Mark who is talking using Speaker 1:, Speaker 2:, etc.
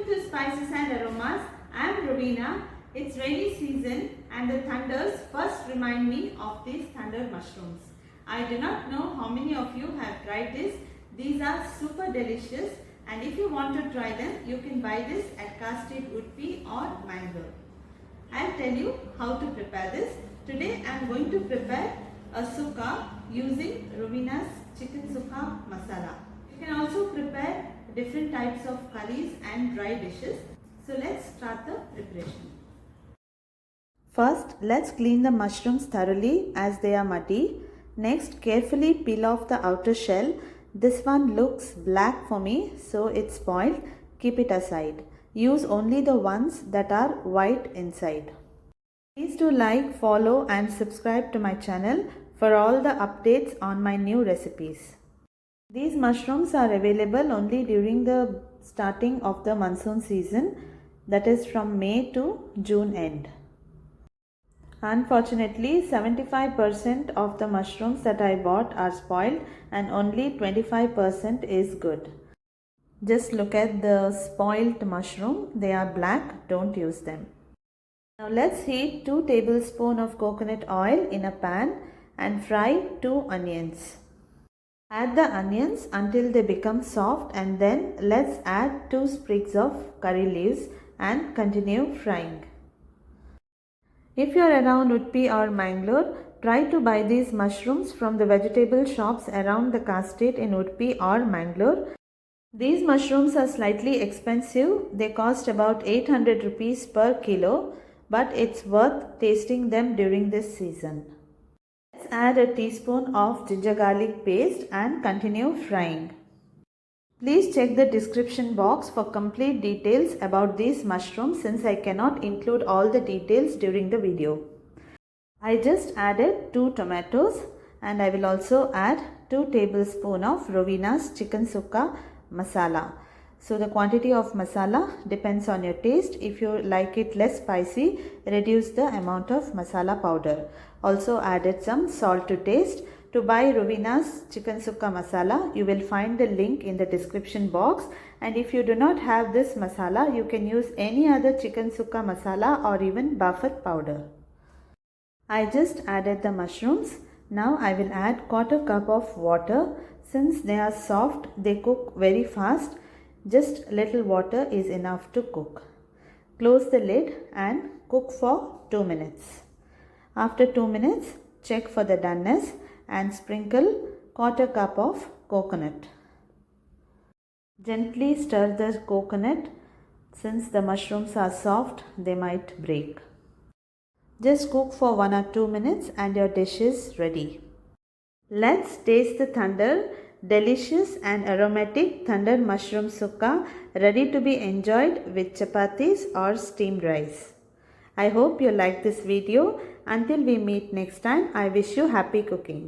Speaker 1: to Spices and Aromas. I am Ravina. It's rainy season and the thunders first remind me of these thunder mushrooms. I do not know how many of you have tried this. These are super delicious, and if you want to try them, you can buy this at Casted Udupi or Mangalore. I'll tell you how to prepare this. Today I am going to prepare a sukka using Ravina's chicken sukka masala. You can also prepare different types of curries and dry dishes. So let's start the preparation. First, let's clean the mushrooms thoroughly as they are muddy. Next, carefully peel off the outer shell. This one looks black for me, so it's spoiled. Keep it aside. Use only the ones that are white inside. Please do like, follow and subscribe to my channel for all the updates on my new recipes. These mushrooms are available only during the starting of the monsoon season, that is from May to June end. Unfortunately, 75% of the mushrooms that I bought are spoiled and only 25% is good. Just look at the spoiled mushroom. They are black. Don't use them. Now let's heat 2 tablespoons of coconut oil in a pan and fry 2 onions. Add the onions until they become soft, and then let's add 2 sprigs of curry leaves and continue frying. If you are around Udupi or Mangalore, try to buy these mushrooms from the vegetable shops around the castate in Udupi or Mangalore. These mushrooms are slightly expensive. They cost about 800 rupees per kilo, but it's worth tasting them during this season. Let's add a teaspoon of ginger garlic paste and continue frying. Please check the description box for complete details about these mushrooms, since I cannot include all the details during the video. I just added 2 tomatoes, and I will also add 2 tablespoons of Ravina's chicken sukka masala. So the quantity of masala depends on your taste. If you like it less spicy, reduce the amount of masala powder. Also added some salt to taste. To buy Ravina's chicken sukka masala, you will find the link in the description box, and if you do not have this masala, you can use any other chicken sukka masala or even bafat powder. I just added the mushrooms. Now I will add 1/4 cup of water. Since they are soft, they cook very fast. Just little water is enough to cook. Close the lid and cook for 2 minutes. After 2 minutes, check for the doneness and sprinkle 1/4 cup of coconut. Gently stir the coconut. Since the mushrooms are soft, they might break. Just cook for 1 or 2 minutes and your dish is ready. Let's taste the thunder. Delicious and aromatic thunder mushroom sukka, ready to be enjoyed with chapatis or steamed rice. I hope you like this video. Until we meet next time, I wish you happy cooking.